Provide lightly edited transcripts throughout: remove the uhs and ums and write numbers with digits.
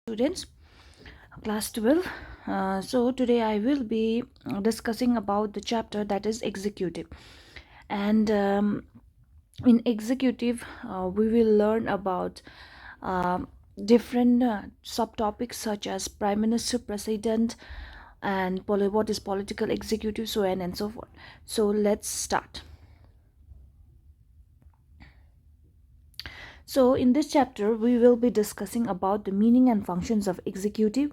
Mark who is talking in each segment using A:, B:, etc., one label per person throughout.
A: Students, class 12. So today I will be discussing about the chapter that is executive. And in executive we will learn about um different subtopics such as prime minister, president, and what is political executive, so on and so forth. So let's start. So in this chapter we will be discussing about the meaning and functions of executive,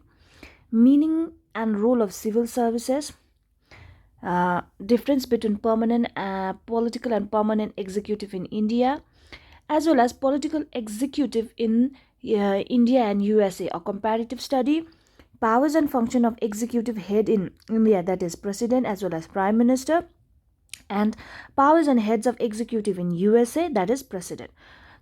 A: meaning and role of civil services, difference between permanent political and permanent executive in India, as well as political executive in India and USA, a comparative study, powers and function of executive head in India, that is president as well as prime minister, and powers and heads of executive in USA, that is president.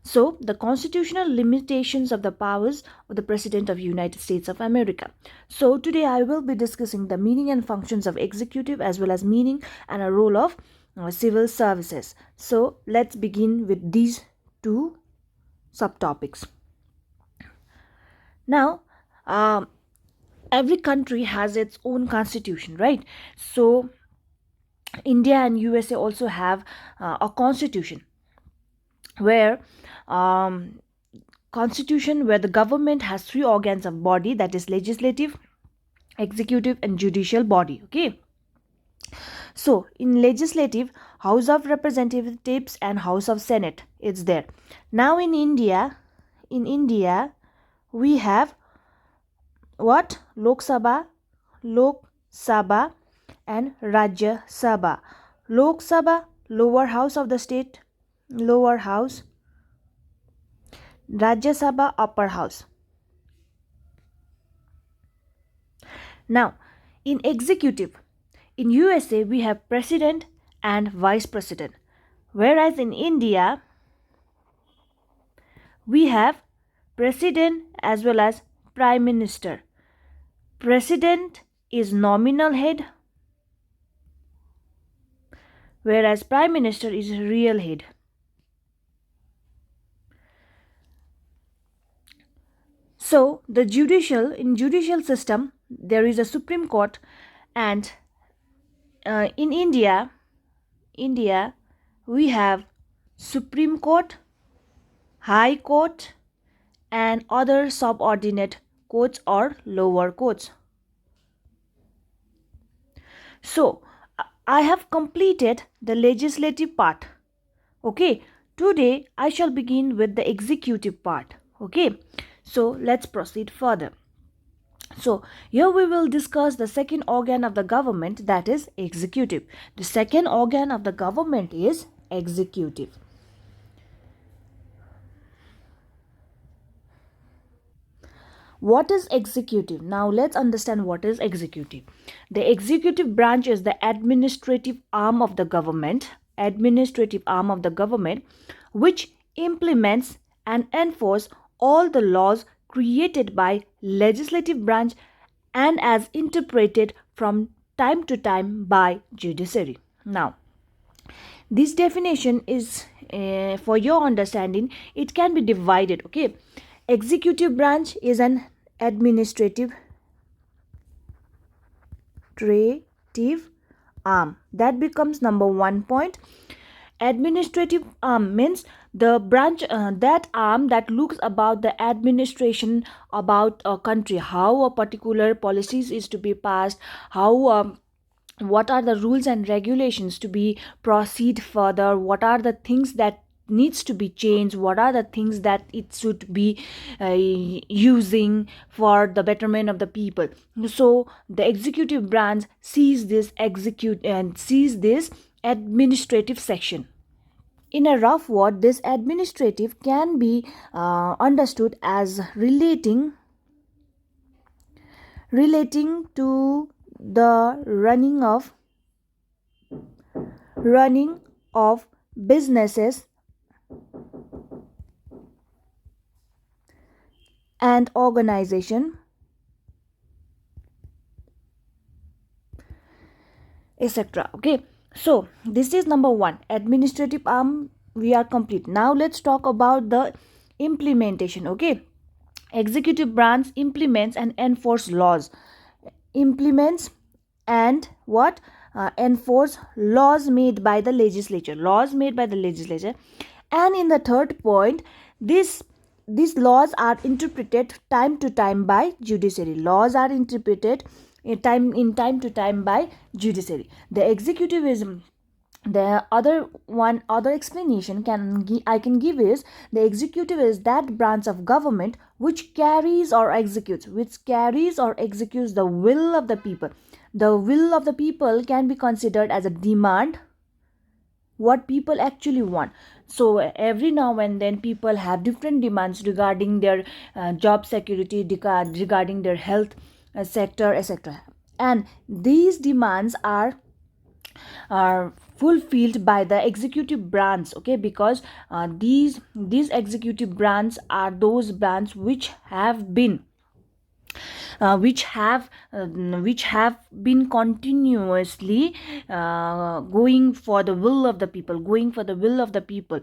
A: So, the constitutional limitations of the powers of the President of United States of America. So, today I will be discussing the meaning and functions of executive as well as meaning and a role of civil services. So, let's begin with these two subtopics. Now, every country has its own constitution, right? So, India and USA also have a constitution where constitution where the government has three organs of body, that is legislative, executive, and judicial body. Okay, so in legislative, house of representatives and house of senate, it's there. Now in India we have what? Lok Sabha and Rajya Sabha. Lok Sabha, lower house of the state, lower house. Rajya Sabha, upper house. Now, in executive, in USA we have president and vice president, whereas in India we have president as well as prime minister. President is nominal head, whereas prime minister is real head. So the judicial system, there is a Supreme Court, and in India we have Supreme Court, High Court, and other subordinate courts or lower courts. So I have completed the legislative part. Okay, today I shall begin with the executive part. Okay, so let's proceed further. So here we will discuss the second organ of the government, that is executive. The second organ of the government is executive. What is executive? Now let's understand what is executive. The executive branch is the administrative arm of the government, which implements and enforce all the laws created by legislative branch and as interpreted from time to time by judiciary. Now, this definition is for your understanding, it can be divided. Okay, executive branch is an administrative arm. That becomes number 1 point. Administrative arm means the branch, that arm that looks about the administration about a country, how a particular policies is to be passed, how what are the rules and regulations to be proceed further, what are the things that needs to be changed, what are the things that it should be using for the betterment of the people. So the executive branch sees this administrative section. In a rough word, this administrative can be understood as relating to the running of businesses and organization, etc. Okay, so this is number 1, administrative arm. We are complete. Now let's talk about the implementation. Okay, Executive branch implements and enforce laws. Implements and what? Enforce laws made by the legislature. Laws made by the legislature. And in the third point, this these laws are interpreted time to time by judiciary. Laws are interpreted in time to time by judiciary. The executive is the other explanation I can give is the executive is that branch of government which carries or executes the will of the people. The will of the people can be considered as a demand, what people actually want. So every now and then people have different demands regarding their job security, regarding their health sector, etc. And these demands are fulfilled by the executive branch, okay, because these executive branch are those branch which have been continuously going for the will of the people,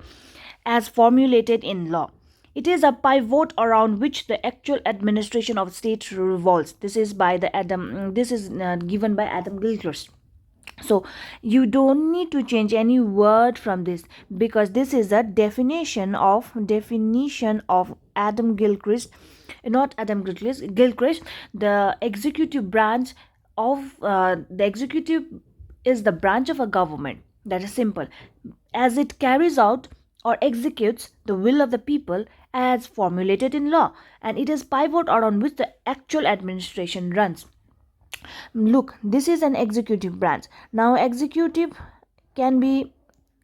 A: as formulated in law. It is a pivot around which the actual administration of state revolves. This is given by Adam Gilchrist. So you don't need to change any word from this, because this is a definition of Adam Gilchrist, not Adam Gilchrist. The executive branch of the executive is the branch of a government that is simple, as it carries out or executes the will of the people as formulated in law, and it is pivot around which the actual administration runs. Look, this is an executive branch. Now executive can be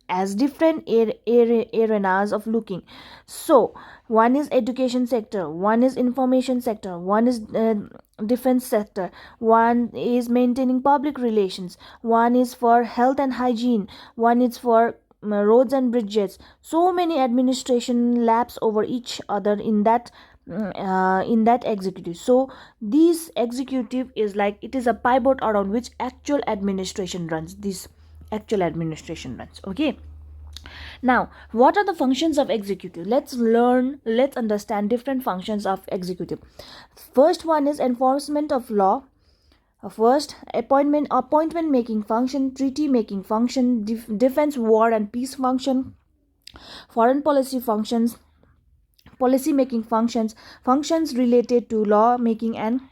A: as different arenas of looking. So one is education sector, one is information sector, one is defense sector, one is maintaining public relations, one is for health and hygiene, one is for roads and bridges. So many administration laps over each other in that executive. So this executive is like, it is a pivot around which actual administration runs. Okay. Now, what are the functions of executive? Let's understand different functions of executive. First one is enforcement of law. First, appointment making function, treaty making function, defense, war and peace function, foreign policy functions, policy making functions related to law making, and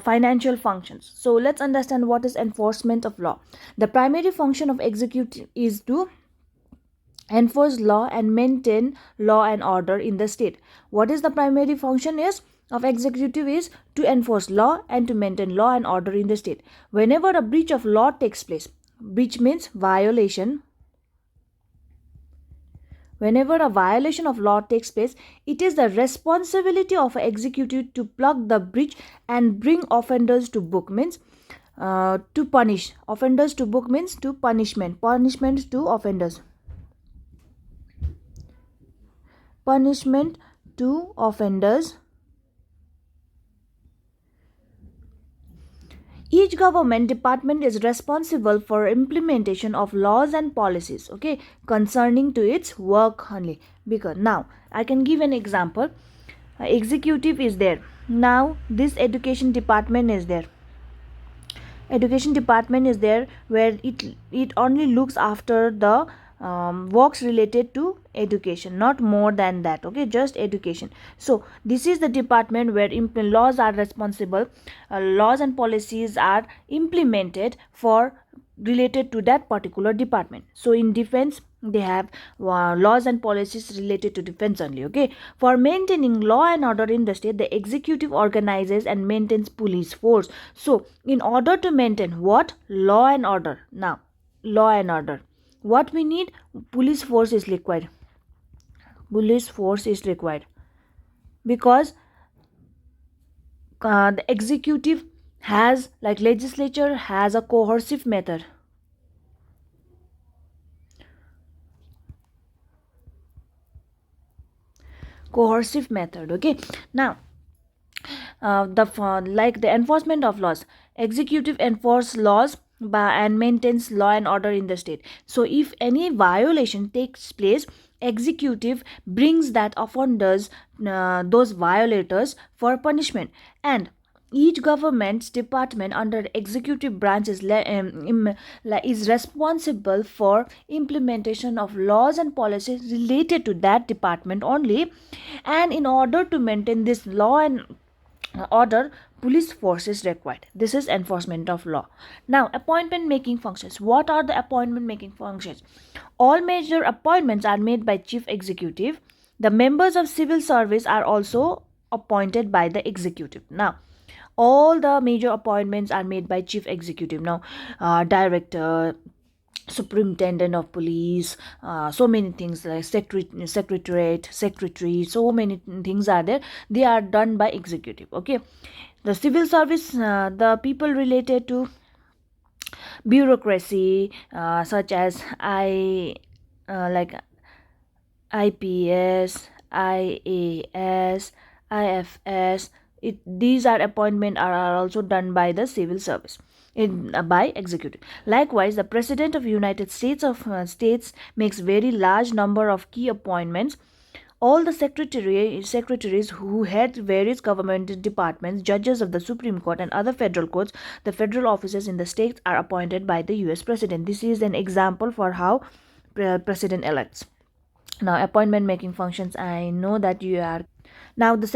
A: financial functions. So let's understand what is enforcement of law. The primary function of executive is to enforce law and maintain law and order in the state. What is the primary function is of executive is to enforce law and to maintain law and order in the state. Whenever a breach of law takes place, breach means violation. Whenever a violation of law takes place, it is the responsibility of an executive to plug the breach and bring offenders to book, means to punish. Offenders to book means to punishment. Punishment to offenders. Punishment to offenders. Each government department is responsible for implementation of laws and policies, okay, concerning to its work only. Because now I can give an example. Executive is there. Now this education department is there. Education department is there, where it only looks after the works related to education, not more than that, okay, just education. So this is the department where laws are responsible, laws and policies are implemented for related to that particular department. So in defense they have laws and policies related to defense only, okay. For maintaining law and order in the state, the executive organizes and maintains police force. So in order to maintain what? Law and order. Now law and order, what we need? Police force is required. Police force is required because the executive has, like legislature has a coercive method. Coercive method, okay. Now like the enforcement of laws, executive enforce laws and maintains law and order in the state. So if any violation takes place, executive brings that offenders, those violators, for punishment. And each government department under the executive branch is responsible for implementation of laws and policies related to that department only. And in order to maintain this law and order, police force is required. This is enforcement of law. Now, appointment making functions. What are the appointment making functions? All major appointments are made by chief executive. The members of civil service are also appointed by the executive. Now, all the major appointments are made by chief executive. Now, director, superintendent of police, so many things like secretary, so many things are there. They are done by executive. Okay, the civil service, the people related to bureaucracy, such as like IPS, IAS, IFS. These are appointment are also done by the civil service by executive. Likewise, the president of United States States makes very large number of key appointments. All the secretaries who head various government departments, judges of the Supreme Court and other federal courts, the federal officers in the states are appointed by the US president. This is an example for how president elects. Now, appointment making functions, I know that you are. Now, the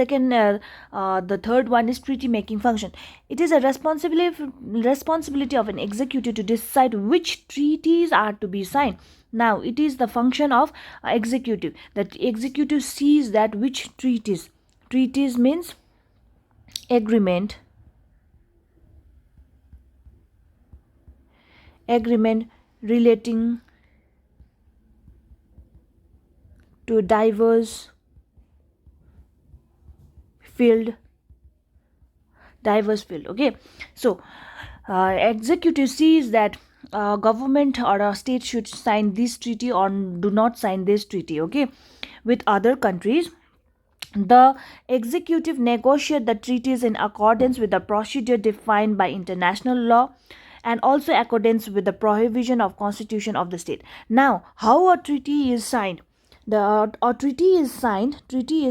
A: third one is treaty making function. It is a responsibility of an executive to decide which treaties are to be signed. Now, it is the function of executive. That executive sees that which treaties means agreement relating to diverse field. Okay, so executive sees that government or a state should sign this treaty or do not sign this treaty, okay, with other countries. The executive negotiate the treaties in accordance with the procedure defined by international law and also accordance with the provision of constitution of the state. Now, how a treaty is signed? Treaty is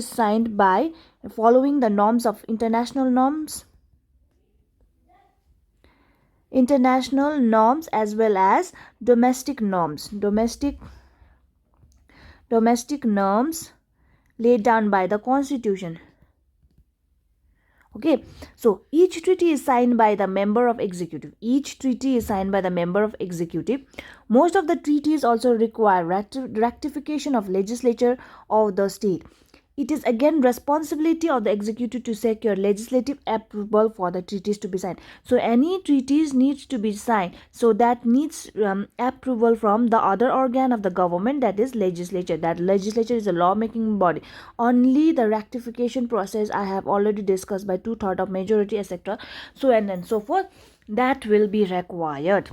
A: signed by following the norms of international norms as well as domestic norms laid down by the constitution. Okay, so each treaty is signed by the member of executive. Most of the treaties also require ratification of legislature of the state. It is again responsibility of the executive to secure legislative approval for the treaties to be signed. So any treaties needs to be signed, so that needs approval from the other organ of the government, that is legislature. That legislature is a lawmaking body. Only the ratification process I have already discussed by 2/3 of majority, etc. So and so forth, that will be required.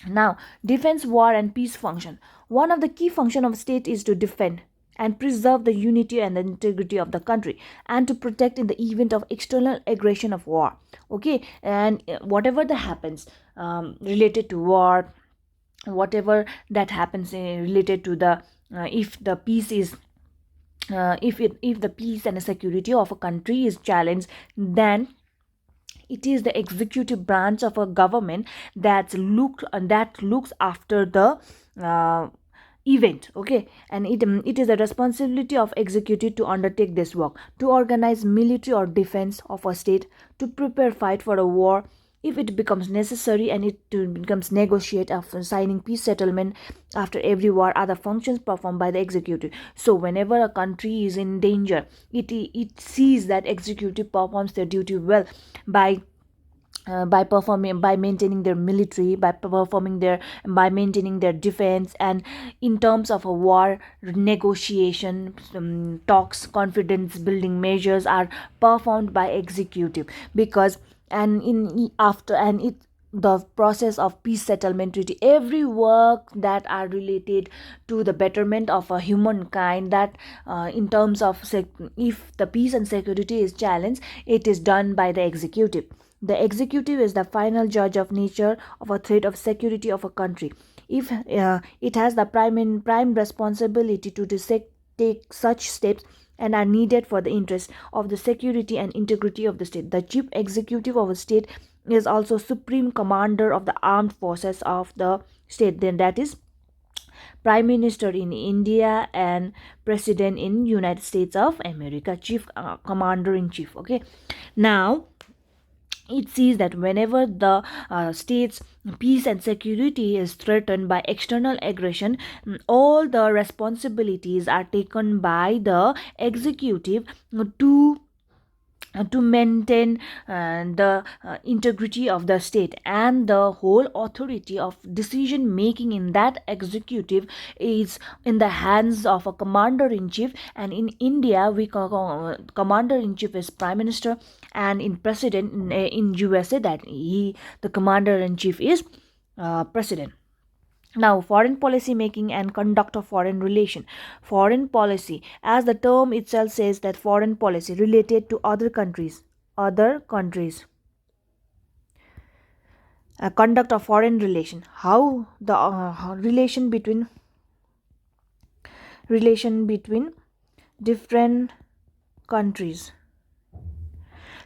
A: Now, defense, war and peace function. One of the key function of state is to defend and preserve the unity and the integrity of the country and to protect in the event of external aggression of war. Okay, and whatever that happens related to war, whatever that happens related to the if the peace is if the peace and the security of a country is challenged, then it is the executive branch of a government that looks after the event. Okay, and it is the responsibility of executive to undertake this work, to organize military or defense of a state, to prepare fight for a war if it becomes necessary, and it becomes negotiate after signing peace settlement after every war, are the functions performed by the executive. So whenever a country is in danger, it sees that executive performs their duty well by maintaining their military, by maintaining their defense, and in terms of a war negotiation, talks, confidence building measures are performed by executive. Because the process of peace settlement treaty, every work that are related to the betterment of a humankind, that in terms of if the peace and security is challenged, it is done by the executive. The executive is the final judge of nature of a threat of security of a country. If it has the prime responsibility to take such steps and are needed for the interest of the security and integrity of the state. The chief executive of a state is also supreme commander of the armed forces of the state. Then that is prime minister in India and president in United States of America, chief commander in chief. Okay, now it sees that whenever the state's peace and security is threatened by external aggression, all the responsibilities are taken by the executive to maintain the integrity of the state, and the whole authority of decision making in that executive is in the hands of a commander in chief. And in India, commander in chief is prime minister, and in president in USA, that the commander in chief is president. Now, foreign policy making and conduct of foreign relation. Foreign policy, as the term itself says, that foreign policy related to other countries. Conduct of foreign relation. How the relation between different countries.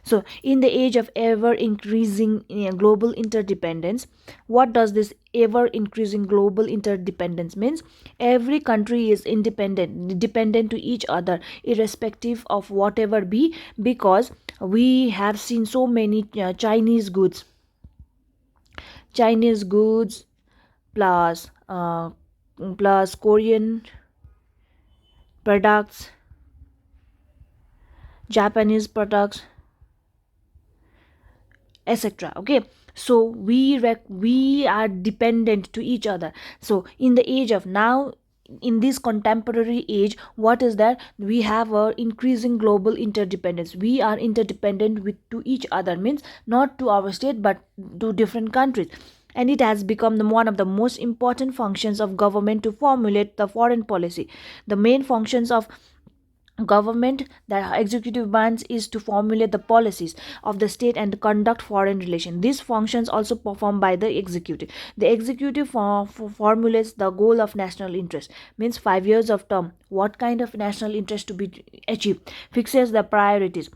A: So, in the age of ever increasing global interdependence, what does this ever increasing global interdependence means? Every country is dependent to each other, irrespective of whatever be, because we have seen so many Chinese goods plus Korean products, Japanese products, etc. Okay, so we are dependent to each other. So in the age of now, in this contemporary age, what is that? We have a increasing global interdependence. We are interdependent with to each other, means not to our state but to different countries. And it has become one of the most important functions of government to formulate the foreign policy. The main functions of government that executive branch is to formulate the policies of the state and conduct foreign relations. These functions also performed by the executive. The executive formulates the goal of national interest, means 5 years of term, what kind of national interest to be achieved, fixes the priorities.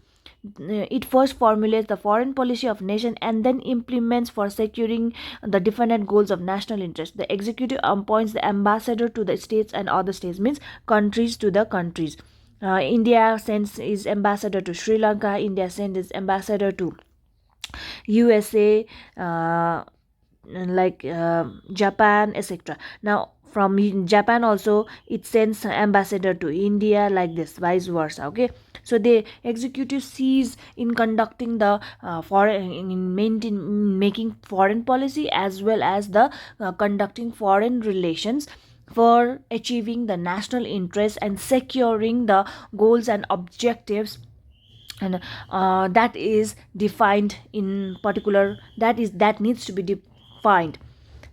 A: It first formulates the foreign policy of nation and then implements for securing the definite goals of national interest. The executive appoints the ambassador to the states and other states, means countries to the countries. India sends its ambassador to Sri Lanka. India sends its ambassador to USA, Japan, etc. Now, from Japan also, it sends ambassador to India, like this, vice versa. Okay, so the executive sees in conducting the foreign in making foreign policy, as well as the conducting foreign relations for achieving the national interest and securing the goals and objectives, and that is defined in particular, that needs to be defined.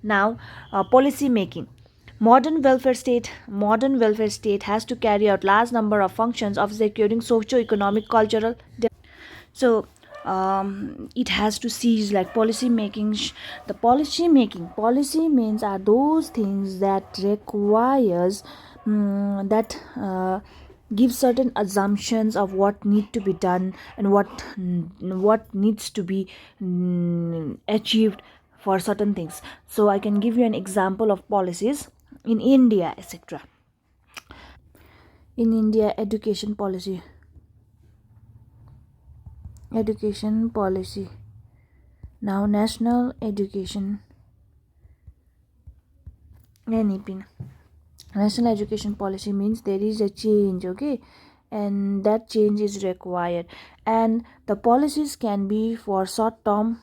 A: Now, policy making. Modern welfare state has to carry out large number of functions of securing socio-economic, cultural. So it has to seize like policy making. The policy means are those things that requires that give certain assumptions of what need to be done, and what needs to be achieved for certain things. So I can give you an example of policies in India, etc. In India, education policy. Now, national education, NEP. National education policy means there is a change, okay, and that change is required. And the policies can be for short term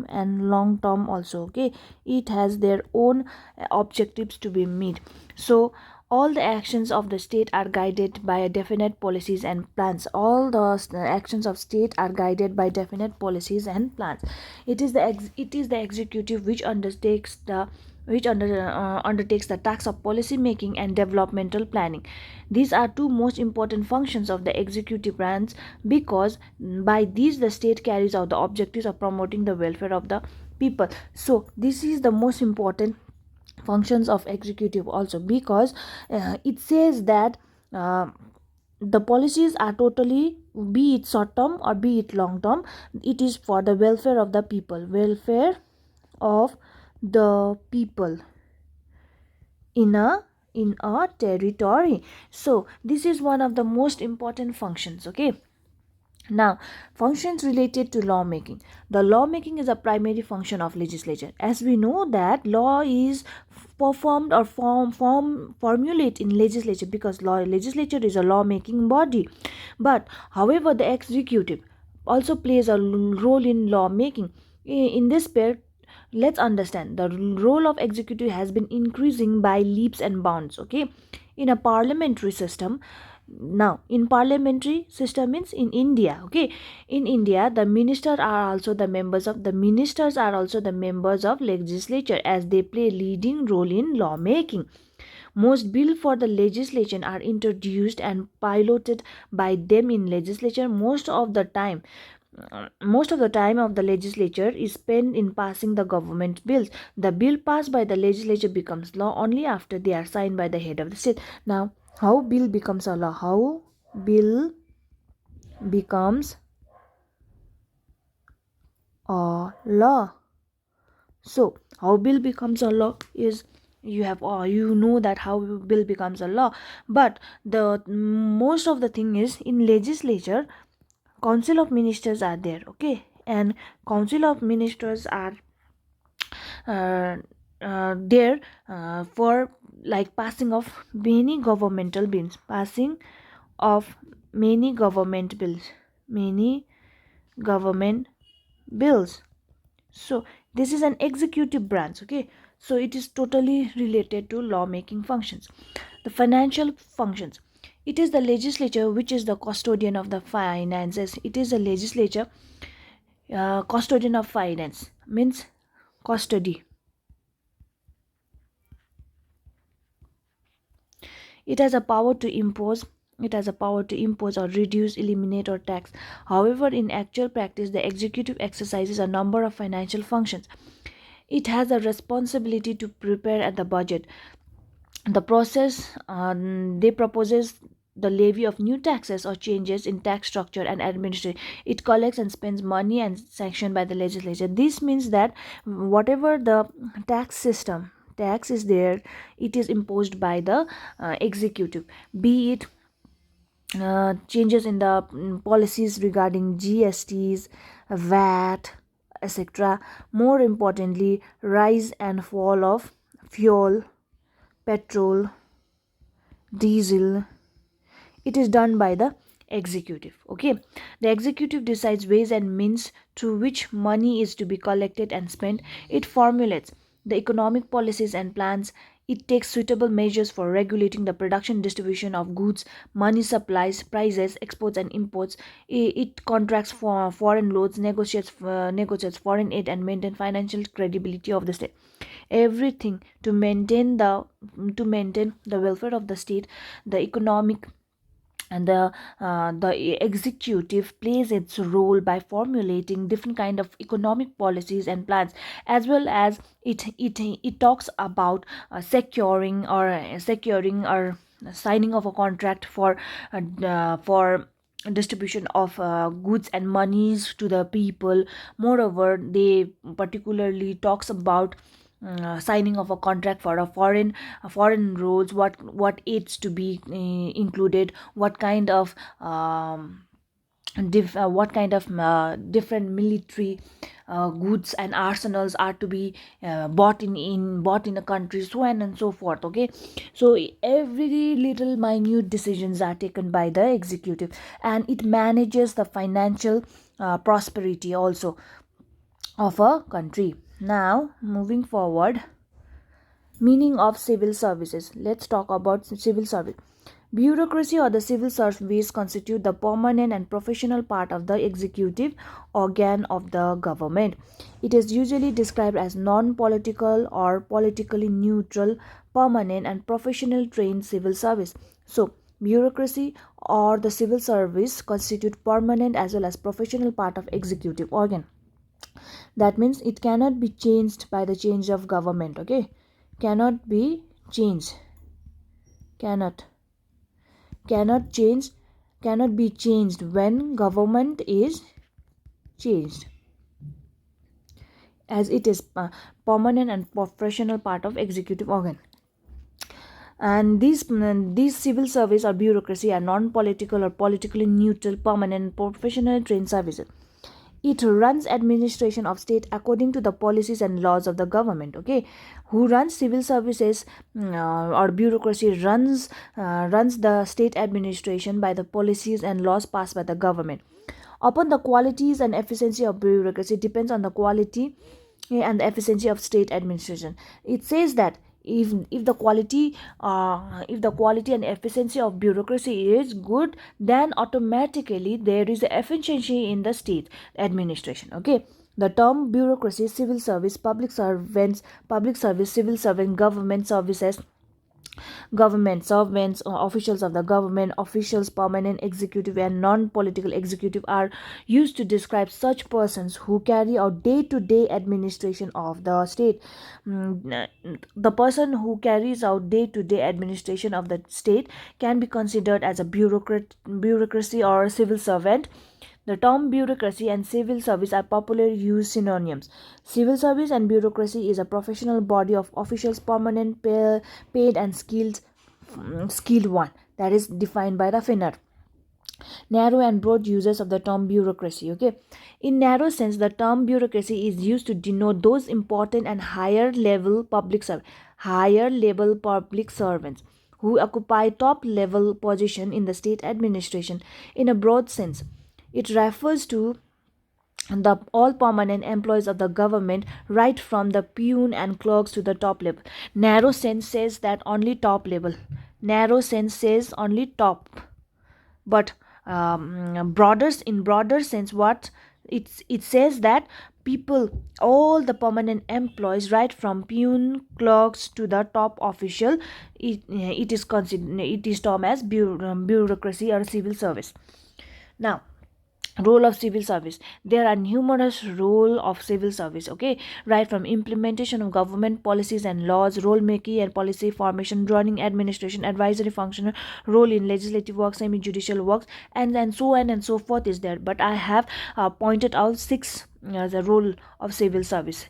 A: and long term also. Okay, it has their own objectives to be met. So all the actions of the state are guided by definite policies and plans. All the actions of state are guided by definite policies and plans. It is the executive which undertakes the which undertakes the task of policy making and developmental planning. These are two most important functions of the executive branch, because by these the state carries out the objectives of promoting the welfare of the people. So this is the most important functions of executive also, because it says that uh, the policies are totally, be it short term or be it long term, it is for the welfare of the people, welfare of the people in a territory. So this is one of the most important functions. Okay, now, functions related to lawmaking. The lawmaking is a primary function of legislature. As we know that law is performed or formulate in legislature, because legislature is a lawmaking body. But however, the executive also plays a role in lawmaking. In this pair, let's understand the role of executive has been increasing by leaps and bounds. Okay, in a parliamentary system, now in parliamentary system means in India. Okay, in India the ministers are also the members of legislature, as they play leading role in lawmaking. Most bill for the legislation are introduced and piloted by them in legislature. Most of the time of the legislature is spent in passing the government bills. The bill passed by the legislature becomes law only after they are signed by the head of the state. Now, how bill becomes a law? How bill becomes a law? So, how bill becomes a law is, you know that how bill becomes a law. But the most of the thing is, in legislature, council of ministers are there. Okay, and council of ministers are uh, there for like passing of many governmental bills, passing of many government bills. So this is an executive branch. Okay, so it is totally related to lawmaking functions. The financial functions, it is the legislature which is the custodian of the finances. It is the legislature custodian of finance, means custody. It has a power to impose. It has a power to impose or reduce, eliminate, or tax. However, in actual practice, the executive exercises a number of financial functions. It has a responsibility to prepare at the budget. The process they proposes the levy of new taxes or changes in tax structure and administration. It collects and spends money and sanctioned by the legislature. This means that whatever the tax is there, it is imposed by the executive, be it changes in the policies regarding GSTs, VAT, etc. More importantly, rise and fall of fuel, petrol, diesel, it is done by the executive. Okay, the executive decides ways and means through which money is to be collected and spent. It formulates the economic policies and plans. It takes suitable measures for regulating the production distribution of goods, money supplies, prices, exports and imports. It contracts for foreign loans, negotiates foreign aid, and maintain financial credibility of the state. Everything to maintain the welfare of the state. The economic and the executive plays its role by formulating different kind of economic policies and plans, as well as it talks about securing or signing of a contract for distribution of goods and monies to the people. Moreover, they particularly talks about signing of a contract for a foreign roads, what aids to be included, what kind of different military goods and arsenals are to be bought in a country, so on and so forth. Okay, so every little minute decisions are taken by the executive, and it manages the financial prosperity also of a country. Now, moving forward, meaning of civil services. Let's talk about civil service. Bureaucracy or the civil service constitute the permanent and professional part of the executive organ of the government. It is usually described as non-political or politically neutral, permanent and professional trained civil service. So, bureaucracy or the civil service constitute permanent as well as professional part of executive organ. That means it cannot be changed by the change of government. Okay, cannot be changed. Cannot cannot change cannot be changed when government is changed, as it is permanent and professional part of executive organ. And these civil service or bureaucracy are non-political or politically neutral, permanent and professional trained services. It runs administration of state according to the policies and laws of the government. Okay, who runs civil services or bureaucracy runs the state administration by the policies and laws passed by the government. Upon the qualities and efficiency of bureaucracy depends on the quality and the efficiency of state administration. It says that if the quality and efficiency of bureaucracy is good, then automatically there is efficiency in the state administration. Okay, the term bureaucracy, civil service, public servants, public service, civil servant, government services, government servants or officials of the government, officials, permanent executive and non-political executive are used to describe such persons who carry out day-to-day administration of the state. The person who carries out day-to-day administration of the state can be considered as a bureaucracy or a civil servant. The term bureaucracy and civil service are popularly used synonyms. Civil service and bureaucracy is a professional body of officials, permanent, paid and skilled one, that is defined by the FINER. Narrow and broad uses of the term bureaucracy. Okay, in narrow sense, the term bureaucracy is used to denote those important and higher level public servants who occupy top level position in the state administration. In a broad sense, it refers to the all permanent employees of the government, right from the peon and clerks to the top level. Narrow sense says that only top level. Narrow sense says only top. But broader sense, what it says that people, all the permanent employees, right from peon, clerks to the top official, it is considered, it is termed as bureaucracy or civil service. Now, role of civil service, there are numerous role of civil service. Okay, right from implementation of government policies and laws, role making and policy formation, running administration, advisory function, role in legislative work, semi judicial works, and so on and so forth is there, but I have pointed out six the role of civil service.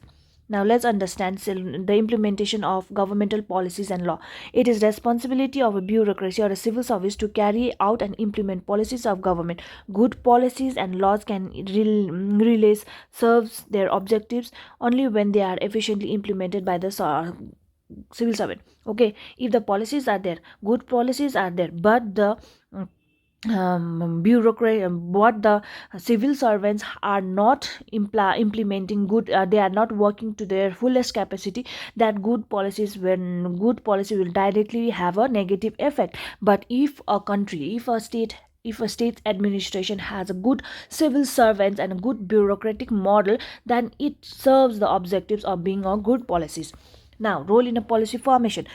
A: Now let's understand the implementation of governmental policies and law. It is responsibility of a bureaucracy or a civil service to carry out and implement policies of government. Good policies and laws can realize serves their objectives only when they are efficiently implemented by the civil servant. Okay, if the policies are there, good policies are there, but the bureaucracy, what the civil servants are not implementing good, they are not working to their fullest capacity, that good policies, when good policy will directly have a negative effect. But if a country, if a state administration has a good civil servants and a good bureaucratic model, then it serves the objectives of being a good policies. Now, role in a policy formation,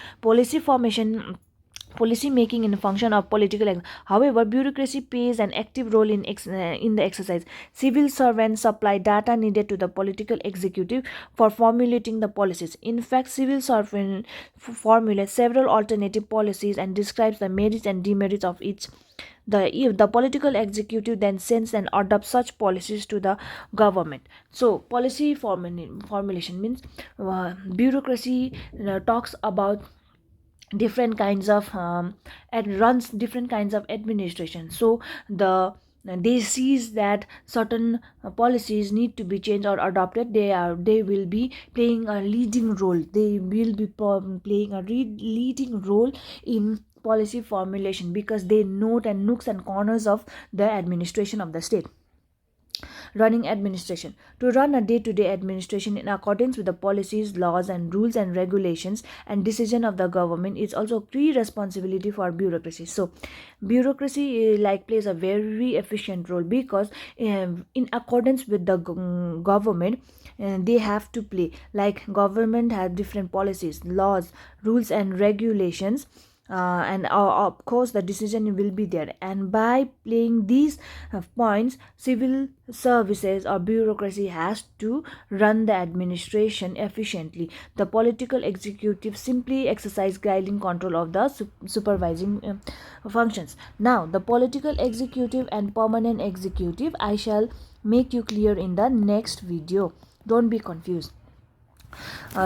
A: policy making in function of political. However, bureaucracy plays an active role in the exercise. Civil servants supply data needed to the political executive for formulating the policies. In fact, civil servant formulates several alternative policies and describes the merits and demerits of each. The political executive then sends and adopts such policies to the government. So policy formulation means bureaucracy talks about different kinds of and runs different kinds of administration. So they sees that certain policies need to be changed or adopted, they will be playing a leading role, they will be playing a leading role in policy formulation, because they note and nooks and corners of the administration of the state. Running administration. To run a day-to-day administration in accordance with the policies, laws, and rules and regulations and decision of the government is also key responsibility for bureaucracy. So bureaucracy plays a very efficient role because in accordance with the government, they have to play, like government have different policies, laws, rules and regulations, and of course the decision will be there, and by playing these points, civil services or bureaucracy has to run the administration efficiently. The political executive simply exercise guiding control of the supervising functions. Now the political executive and permanent executive I shall make you clear in the next video. Don't be confused.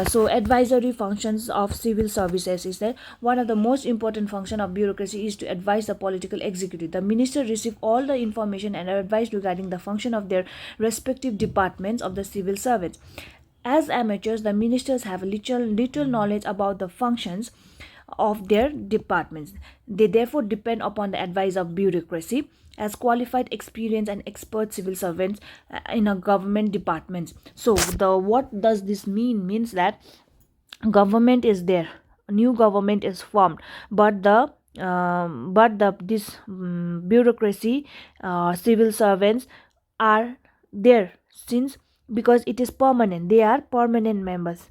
A: So advisory functions of civil services is that one of the most important function of bureaucracy is to advise the political executive. The minister receive all the information and advice regarding the function of their respective departments of the civil servants. As amateurs, the ministers have little knowledge about the functions of their departments. They therefore depend upon the advice of bureaucracy as qualified, experienced, and expert civil servants in a government departments. So the what does this mean? Means that government is there, new government is formed, but this bureaucracy, civil servants are there since, because it is permanent, they are permanent members.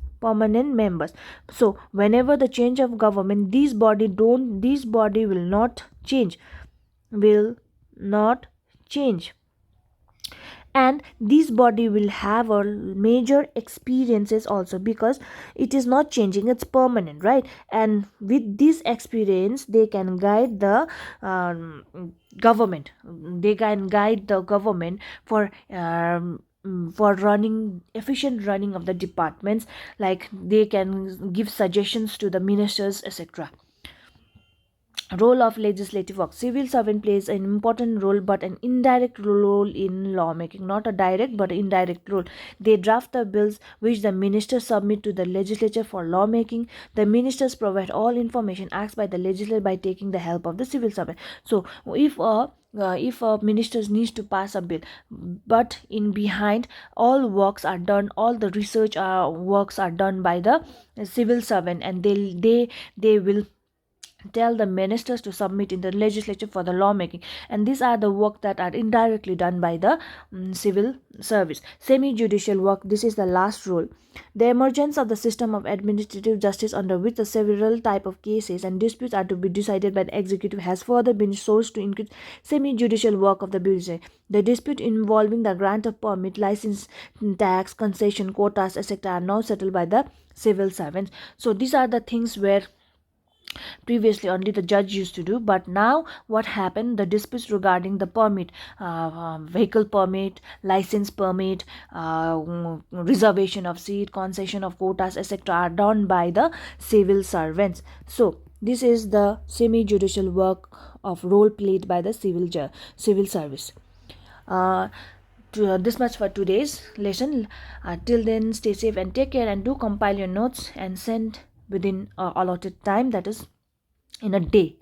A: So whenever the change of government, these body will not change, and this body will have a major experiences also, because it is not changing, it's permanent, right? And with this experience they can guide the government, they can guide the government for running efficient running of the departments, like they can give suggestions to the ministers, etc. Role of legislative work. Civil servant plays an important role, but an indirect role in lawmaking, not a direct but indirect role. They draft the bills which the ministers submit to the legislature for lawmaking. The ministers provide all information asked by the legislature by taking the help of the civil servant. So if a minister needs to pass a bill, but in behind all works are done, all the research works are done by the civil servant, and they will tell the ministers to submit in the legislature for the lawmaking, and these are the work that are indirectly done by the civil service. Semi-judicial work, this is the last role. The emergence of the system of administrative justice, under which the several type of cases and disputes are to be decided by the executive, has further been sourced to increase semi-judicial work of the bureaucracy. The dispute involving the grant of permit, license, tax, concession, quotas, etc. are now settled by the civil servants. So these are the things where previously only the judge used to do, but now what happened, the disputes regarding the permit, vehicle permit, license permit, reservation of seat, concession of quotas, etc. are done by the civil servants. So this is the semi-judicial work of role played by the civil service. This much for today's lesson. Till then, stay safe and take care, and do compile your notes and send within allotted time, that is in a day.